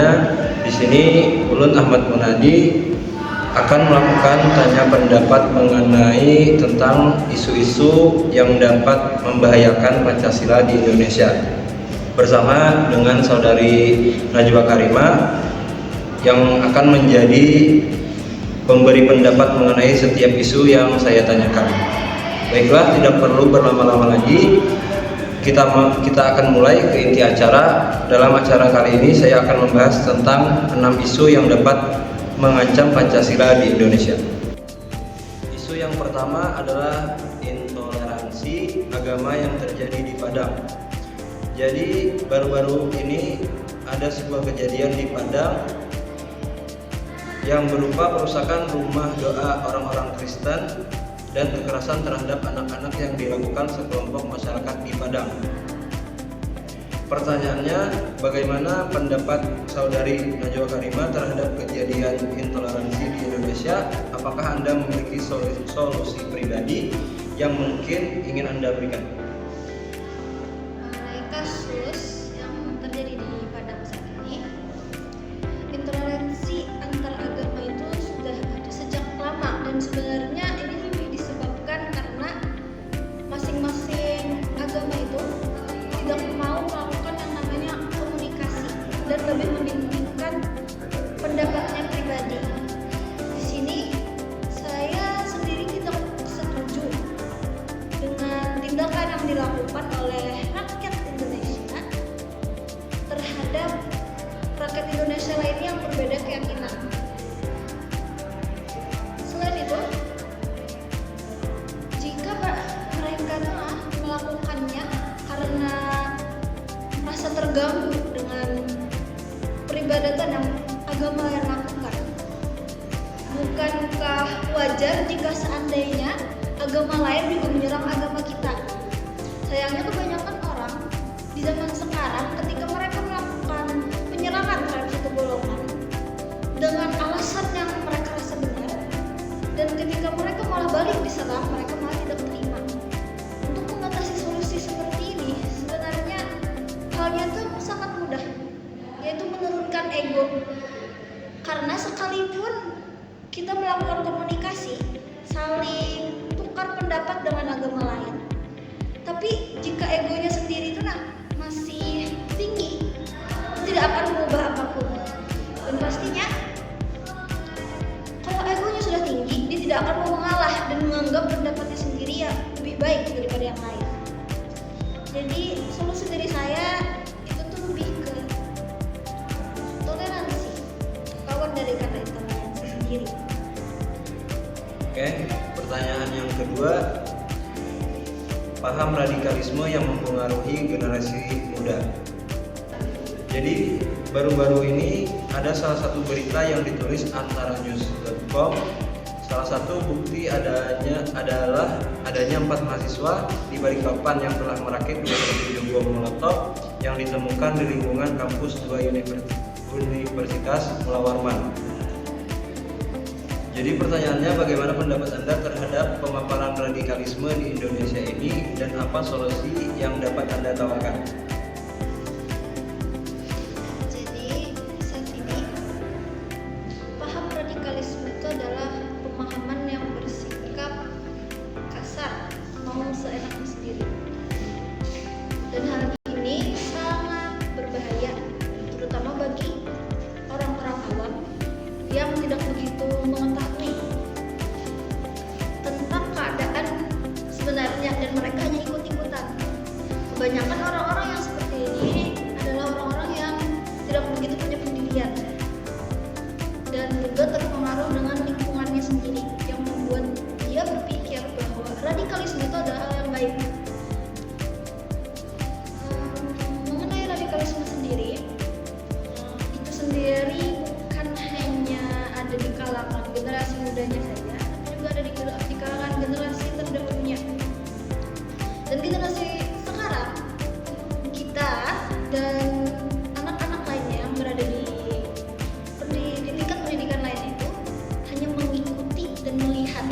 selanjutnya di sini Ulun Ahmad Munadi akan melakukan tanya pendapat mengenai tentang isu-isu yang dapat membahayakan Pancasila di Indonesia bersama dengan saudari Najwa Karima yang akan menjadi pemberi pendapat mengenai setiap isu yang saya tanyakan. Baiklah, tidak perlu berlama-lama lagi. Kita akan mulai ke inti acara. Dalam acara kali ini saya akan membahas tentang 6 isu yang dapat mengancam Pancasila di Indonesia. Isu yang pertama adalah intoleransi agama yang terjadi di Padang. Jadi baru-baru ini ada sebuah kejadian di Padang yang berupa perusakan rumah doa orang-orang Kristen dan kekerasan terhadap anak-anak yang dilakukan sekelompok masyarakat di Padang. Pertanyaannya, bagaimana pendapat saudari Najwa Karima terhadap kejadian intoleransi di Indonesia? Apakah Anda memiliki solusi pribadi yang mungkin ingin Anda berikan? Mengenai kasus yang terjadi di Padang saat ini, intoleransi antar agama itu sudah ada sejak lama, dan sebenarnya ini lebih disebabkan karena masing-masing agama itu tidak mau melakukan yang namanya komunikasi dan lebih mementingkan pendapatnya pribadi. Di sini saya sendiri tidak setuju dengan tindakan yang dilakukan oleh rakyat Indonesia terhadap rakyat Indonesia lainnya yang berbeda keyakinan. Selain itu, jika mereka telah melakukannya karena merasa terganggu dengan peribadatan yang agama yang lakukan, bukankah wajar jika seandainya agama lain juga menyerang agama kita? Sayangnya kebanyakan orang di zaman sekarang ketika mereka melakukan penyerangan terhadap satu golongan dengan alasan yang mereka rasa benar, dan ketika mereka malah balik diserang, mereka malah tidak terima. Untuk mengatasi solusi seperti ini, sebenarnya halnya itu sangat mudah, yaitu menurunkan ego. Karena sekalipun kita melakukan komunikasi, saling tukar pendapat dengan agama lain, tapi jika egonya sendiri itu masih tinggi, tidak akan mengubah apapun. Dan pastinya kalau egonya sudah tinggi, dia tidak akan mau mengalah dan menganggap pendapatnya sendiri yang lebih baik daripada yang lain. Jadi solusi dari saya itu tuh lebih ke toleransi, kawan dari kata intoleransi sendiri. Oke, pertanyaan yang kedua, paham radikalisme yang mempengaruhi generasi muda. Jadi baru-baru ini ada salah satu berita yang ditulis antaranews.com. Salah satu bukti adalah adanya 4 mahasiswa di Balikpapan yang telah merakit 27 bom molotov yang ditemukan di lingkungan kampus 2 Universitas Mula Warman. Jadi pertanyaannya, bagaimana pendapat Anda terhadap pemaparan radikalisme di Indonesia ini dan apa solusi yang dapat Anda tawarkan? Jadi saat ini paham radikalisme itu adalah pemahaman yang bersikap kasar, mau seenaknya sendiri. Dan hal ini sangat berbahaya, terutama bagi orang-orang awam yang tidak begitu mengetahui tentang keadaan sebenarnya, dan mereka hanya ikut-ikutan. Kebanyakan orang-orang yang seperti ini adalah orang-orang yang tidak begitu punya pendidikan dan juga terpengaruh dengan lingkungannya sendiri, yang membuat dia berpikir bahwa radikalisme itu adalah hal yang baik. Mengenai radikalisme sendiri, itu sendiri bukan hanya ada di kalangan generasi mudanya saja, tapi juga ada di kalangan generasi terdahulunya. Dan generasi sekarang, kita dan anak-anak lainnya yang berada di tingkat pendidikan lain itu hanya mengikuti dan melihat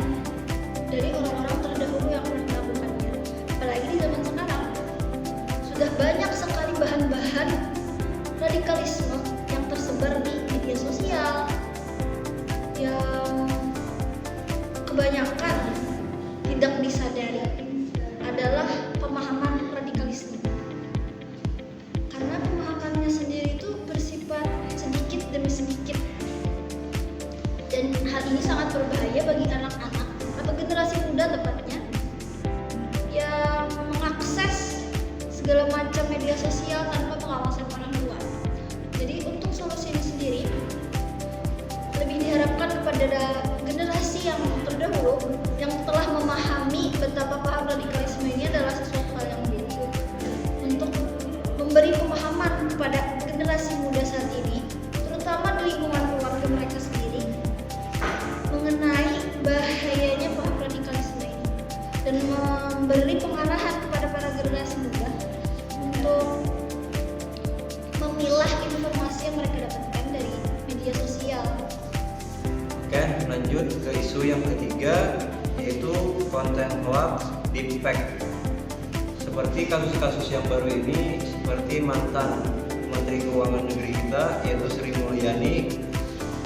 dari orang-orang terdahulu yang pernah melakukannya. Apalagi di zaman sekarang sudah banyak sekali bahan-bahan radikalisme yang tersebar demi sedikit. Dan hal ini sangat berbahaya bagi anak-anak atau generasi muda tepatnya yang mengakses segala macam media sosial tanpa pengawasan orang tua. Jadi untuk solusi ini sendiri lebih diharapkan kepada generasi yang terdahulu yang telah memahami betapa paham radikalisme ini adalah sesuatu hal yang buruk, untuk memberi pemahaman kepada generasi muda saat ini, terutama di lingkungan keluarga mereka sendiri, mengenai bahayanya paham radikalisme ini, dan memberi pengarahan kepada para generasi muda untuk memilah informasi yang mereka dapatkan dari media sosial. Oke, lanjut ke isu yang ketiga, yaitu konten hoax deepfake. Seperti kasus-kasus yang baru ini, seperti mantan Menteri Keuangan Negeri kita, yaitu Sri Mulyani,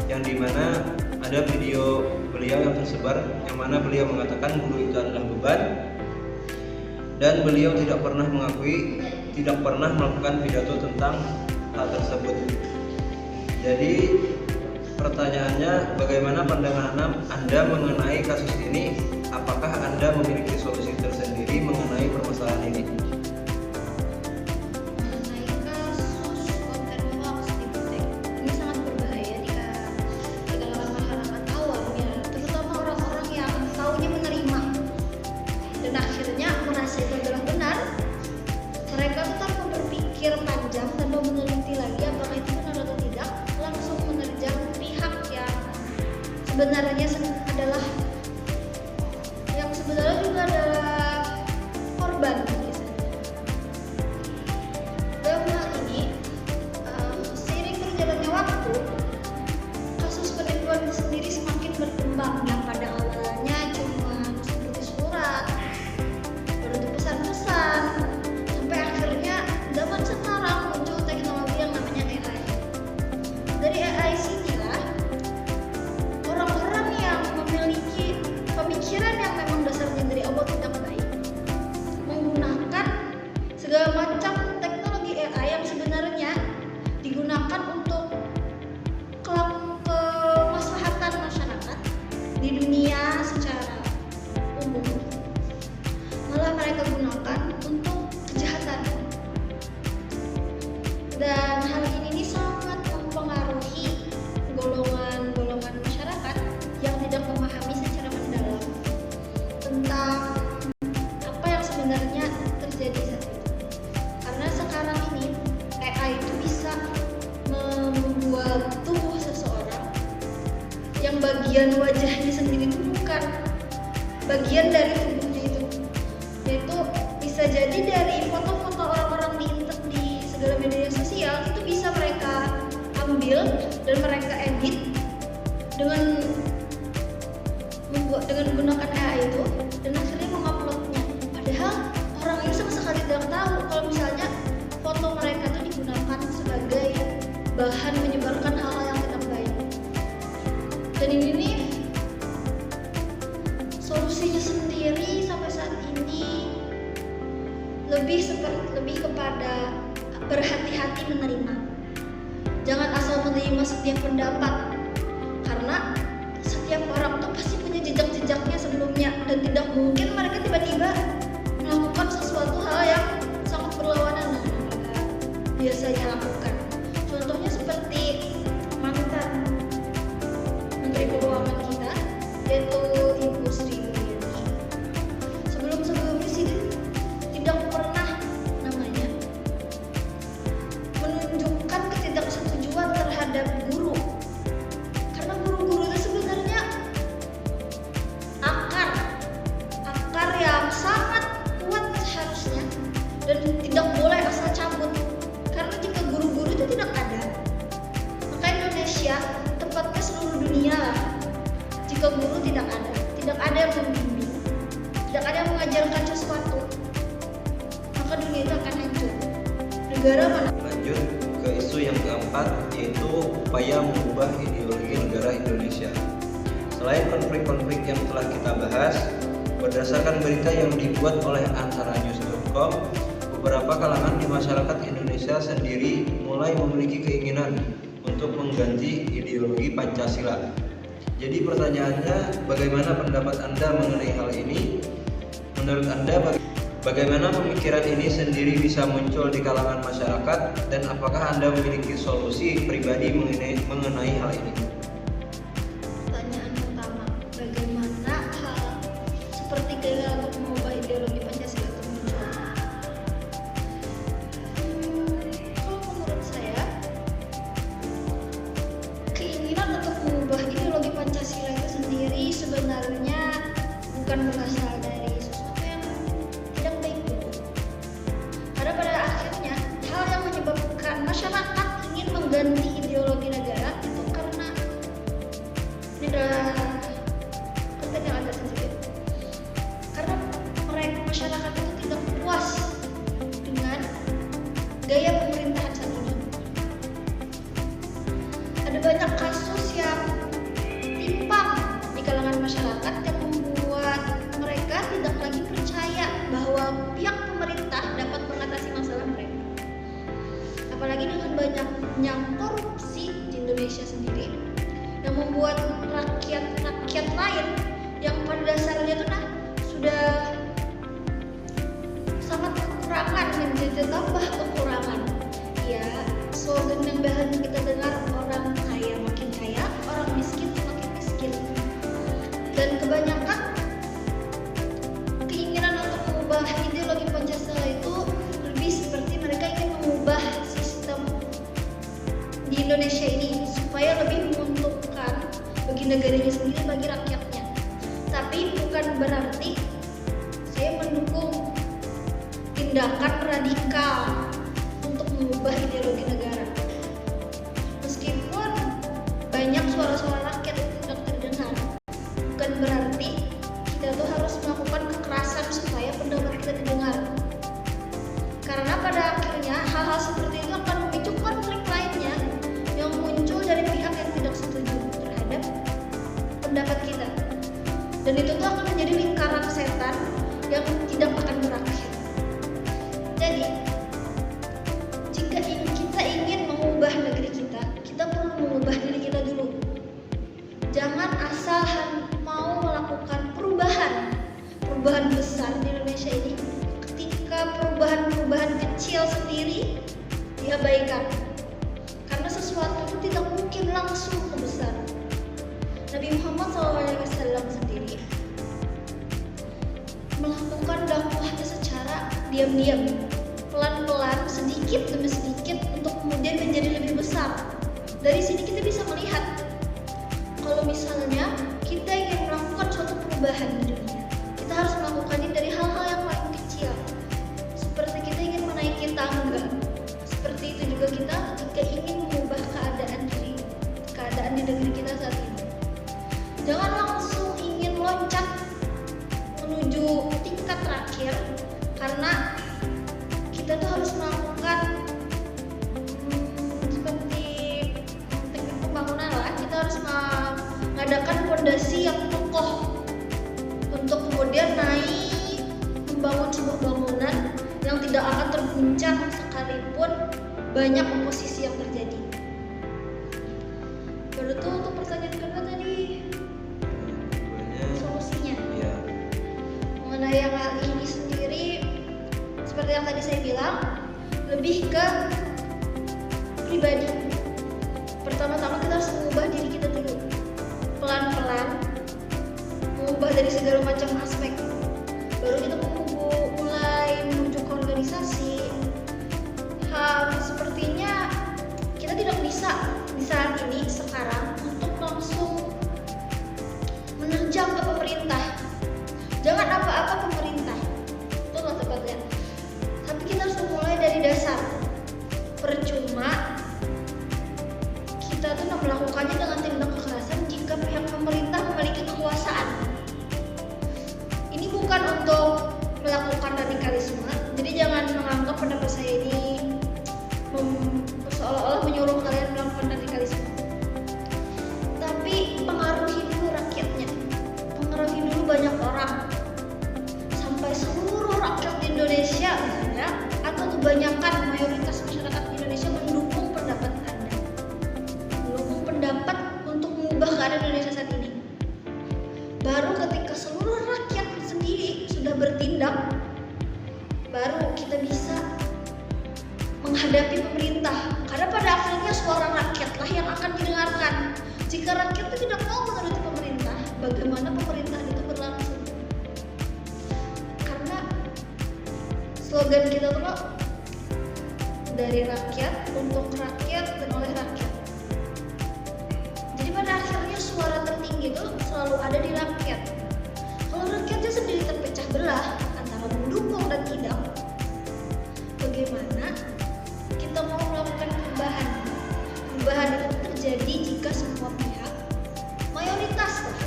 yang dimana ada video beliau yang tersebar, yang mana beliau mengatakan guru itu adalah beban, dan beliau tidak pernah mengakui, tidak pernah melakukan pidato tentang hal tersebut. Jadi pertanyaannya, bagaimana pandangan Anda mengenai kasus ini? Apakah Anda memiliki solusi tersendiri mengenai permasalahan ini? Mengenai kasus konten hoax deepfake, ini sangat berbahaya jika di kalangan masyarakat awam, ya, terutama orang-orang yang taunya menerima dan akhirnya merasa itu adalah benar. Mereka tetap berpikir panjang tanpa meneliti lagi apakah itu benar atau tidak, langsung menerjang pihak yang sebenarnya juga adalah korban. Dalam hal ini, seiring berjalannya waktu, kasus penipuan itu sendiri semakin berkembang, yang pada awalnya cuma seperti surat, berbentuk pesan-pesan, sampai akhirnya zaman sekarang muncul teknologi yang namanya AI. Dari AI sinilah orang-orang yang memiliki pemikiran yang memang dasarnya dari Allah tidak baik menggunakan segala macam teknologi AI yang sebenarnya digunakan untuk kemaslahatan masyarakat di dunia secara umum, malah mereka gunakan untuk kejahatan. Dan hal ini sangat mempengaruhi golongan-golongan masyarakat yang tidak memahami secara mendalam tentang apa yang sebenarnya terjadi saat itu. Karena sekarang ini AI itu bisa membuat tubuh seseorang yang bagian wajahnya sendiri itu bukan bagian dari tubuhnya itu, yaitu bisa jadi dari foto-foto orang-orang di segala media sosial itu bisa mereka ambil dan mereka edit dengan menggunakan AI itu dan akhirnya menguploadnya. Padahal orang itu sama sekali tidak tahu kalau misalnya foto mereka itu digunakan sebagai bahan menyebarkan hal-hal yang tidak baik. Dan ini nih, solusinya sendiri sampai saat ini lebih kepada berhati-hati menerima. Jangan asal menerima setiap pendapat, karena setiap orang tuh pasti punya jejak-jejaknya sebelumnya, dan tidak mungkin mereka tiba-tiba melakukan sesuatu hal yang sangat berlawanan dengan yang mereka biasanya lakukan. Contohnya seperti mantan Menteri Keuangan kita, yaitu Ibu Sri Mulyani. Sebelum-sebelumnya sih tidak pernah namanya menunjukkan ketidaksetujuan terhadap guru, karena guru-guru itu sebenarnya akar yang sangat kuat seharusnya dan tidak boleh asal cabut. Karena jika guru-guru itu tidak ada, maka Indonesia, tepatnya seluruh dunia lah, jika guru tidak ada yang membimbing, tidak ada yang mengajarkan sesuatu, maka dunia itu akan hancur. Negara mana? Lanjut ke isu yang keempat, yaitu upaya mengubah ideologi negara Indonesia. Selain konflik-konflik yang telah kita bahas, berdasarkan berita yang dibuat oleh antaranews.com, beberapa kalangan di masyarakat Indonesia sendiri mulai memiliki keinginan untuk mengganti ideologi Pancasila. Jadi pertanyaannya, bagaimana pendapat Anda mengenai hal ini? Menurut Anda, bagaimana pemikiran ini sendiri bisa muncul di kalangan masyarakat, dan apakah Anda memiliki solusi pribadi mengenai hal ini? Pertanyaan pertama, bagaimana hal seperti keinginan untuk mengubah ideologi Pancasila itu muncul? Kalau menurut saya, keinginan untuk mengubah ideologi Pancasila itu sendiri sebenarnya bukan berasal dari sesuatu yang tidak baik dulu. Karena pada akhirnya hal yang menyebabkan masyarakat ingin mengganti ideologi negara itu karena ini adalah konten yang agak sensitif. Karena masyarakat itu tidak puas dengan gaya pemerintahan saat ini. Ada banyak kasus yang timpang di kalangan masyarakat yang membuat mereka tidak lagi percaya bahwa pihak pemerintah dapat mengatasi masalah mereka. Apalagi dengan banyaknya korupsi di Indonesia sendiri yang membuat rakyat lain yang pada dasarnya itu sudah sangat kekurangan menjadi tambah kekurangan. Ya, slogan yang biasanya kita dengar, orang kaya makin kaya, orang miskin makin miskin. Dan kebanyakan keinginan untuk mengubah ideologi Pancasila itu lebih seperti mereka ingin mengubah sistem di Indonesia ini supaya lebih menguntungkan bagi negaranya sendiri, bagi rakyatnya. Tapi bukan berarti saya mendukung tindakan radikal untuk mengubah ideologi negara. Meskipun banyak suara-suara rakyat itu tidak terdengar, bukan berarti kita tuh harus melakukan kekerasan supaya pendapat kita didengar. Karena pada akhirnya hal-hal seperti itu akan memicu konflik lainnya yang muncul dari pihak yang tidak setuju terhadap pendapat kita. Dan itu tuh akan menjadi lingkaran setan yang tidak akan berakhir. Jadi, jika kita ingin mengubah negeri kita perlu mengubah diri kita dulu. Jangan asal mau melakukan perubahan besar di Indonesia ini, ketika perubahan kecil sendiri diabaikan. Karena sesuatu itu tidak mungkin langsung ke besar. Nabi Muhammad SAW sendiri melakukan dakwahnya secara diam-diam, pelan-pelan, sedikit demi sedikit, untuk kemudian menjadi lebih besar. Dari sini kita bisa melihat kalau misalnya kita ingin melakukan suatu perubahan di dunia, kita harus melakukannya dari hal-hal yang paling kecil. Seperti kita ingin menaiki tangga, seperti itu juga kita jika ingin mengubah keadaan di negeri kita saat ini. Jangan langsung ingin loncat menuju tingkat terakhir, karena kita tuh harus melakukan seperti teknik pembangunan lah. Kita harus mengadakan fondasi yang kokoh untuk kemudian naik membangun sebuah bangunan yang tidak akan terguncang sekalipun banyak oposisi yang terjadi. Baru tuh untuk pertanyaan kedua tadi, solusinya. Ya. Mengenai hal ini sendiri, seperti yang tadi saya bilang, lebih ke pribadi. Pertama-tama kita harus mengubah diri kita dulu, pelan-pelan, mengubah dari segala macam aspek. Baru kita mulai menuju ke organisasi. Hal sepertinya kita tidak bisa di saat ini sekarang untuk langsung menerjang ke pemerintah. Jangan apa-apa pemerintah, itu nggak tepatnya. Tapi kita harus mulai dari dasar. Percuma kita tuh melakukannya dengan tindak kekerasan jika pihak pemerintah memiliki kekuasaan. Ini bukan untuk melakukan radikalisme. Jadi jangan menganggap pendapat saya ini seolah-olah menyuruh kalian melakukan radikalisme. Tapi pengaruhi dulu rakyatnya, pengaruhi dulu banyak orang, sampai seluruh rakyat di Indonesia misalnya, atau kebanyakan mayoritas masyarakat di Indonesia mendukung pendapat Anda. didengarkan. Jika rakyat itu tidak mau menuruti pemerintah, bagaimana pemerintahan itu berlangsung? Karena slogan kita tuh loh, dari rakyat, untuk rakyat, dan oleh rakyat. Jadi pada akhirnya suara tertinggi itu selalu ada di rakyat. Kalau rakyatnya sendiri terpecah belah antara mendukung dan tidak, bagaimana kita mau melakukan perubahan? Perubahan itu terjadi jika semua pihak, mayoritas lah,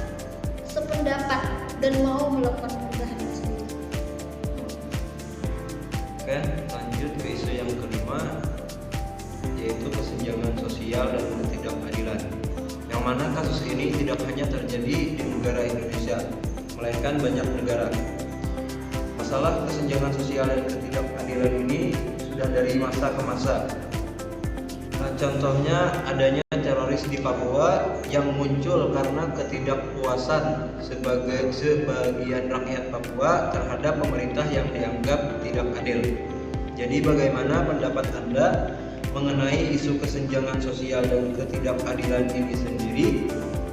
sependapat dan mau melakukan perubahan itu sendiri. Oke, lanjut ke isu yang kelima, yaitu kesenjangan sosial dan ketidakadilan. Yang mana kasus ini tidak hanya terjadi di negara Indonesia, melainkan banyak negara. Masalah kesenjangan sosial dan ketidakadilan ini sudah dari masa ke masa. Nah, contohnya adanya teroris di Papua yang muncul karena ketidakpuasan sebagian rakyat Papua terhadap pemerintah yang dianggap tidak adil. Jadi bagaimana pendapat Anda mengenai isu kesenjangan sosial dan ketidakadilan ini sendiri?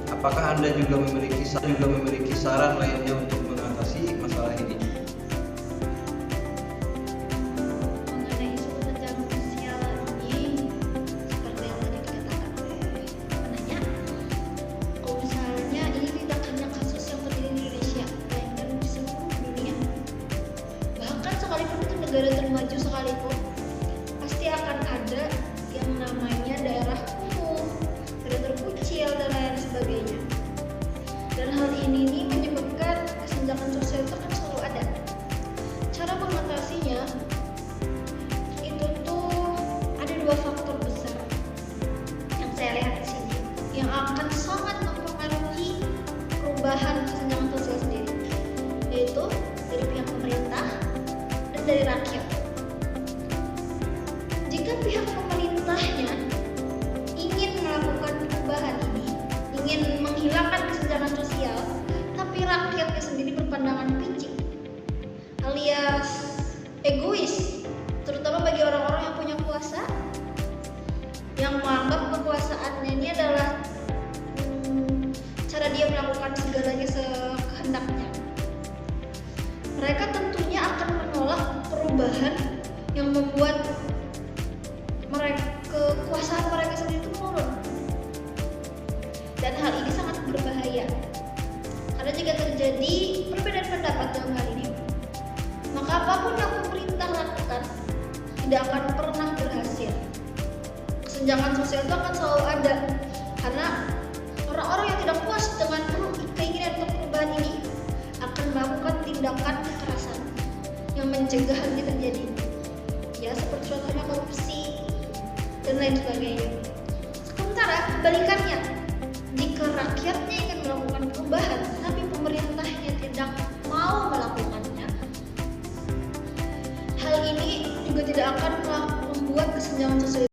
Apakah Anda juga memiliki saran lainnya untuk mengatasi masalah ini? Mengenai isu kesenjangan sosial ini, seperti yang tadi dikatakan oleh penanya, kalau misalnya ini tidak hanya kasus yang terjadi di Indonesia, melainkan di seluruh dunia. Bahkan sekalipun itu negara termaju sekalipun, pasti akan ada yang namanya daerah kumuh, daerah terpencil dan lain sebagainya. Dan hal ini nih menyebabkan kesenjangan sosial itu kan selalu ada. Cara mengatasinya itu tuh ada dua faktor besar yang saya lihat di sini, yang akan sangat mempengaruhi perubahan kesenjangan sosial sendiri, yaitu dari pihak pemerintah dan dari rakyat. Jika pihak pemerintahnya ingin melakukan perubahan ini, ingin menghilangkan kesenjangan sosial, tapi rakyatnya sendiri berpandangan picik alias egois, terutama bagi orang-orang yang punya kuasa, yang menganggap kekuasaannya ini adalah cara dia melakukan segalanya sekehendaknya. Mereka tentunya akan menolak perubahan yang membuat kekuasaan mereka sendiri itu menurun. Dan hal ini sangat berbahaya, karena jika terjadi perbedaan pendapat dalam hal ini, maka apapun yang pemerintah lakukan tidak akan pernah berhasil. Kesenjangan sosial itu akan selalu ada, karena orang-orang yang tidak puas dengan keinginan untuk perubahan ini akan melakukan tindakan kekerasan yang mencegah hal ini terjadi. Ya, seperti contohnya korupsi dan lain sebagainya. Sementara kebalikannya, jika rakyatnya ingin melakukan perubahan tapi pemerintahnya tidak mau melakukannya, hal ini juga tidak akan membuat kesenjangan sosial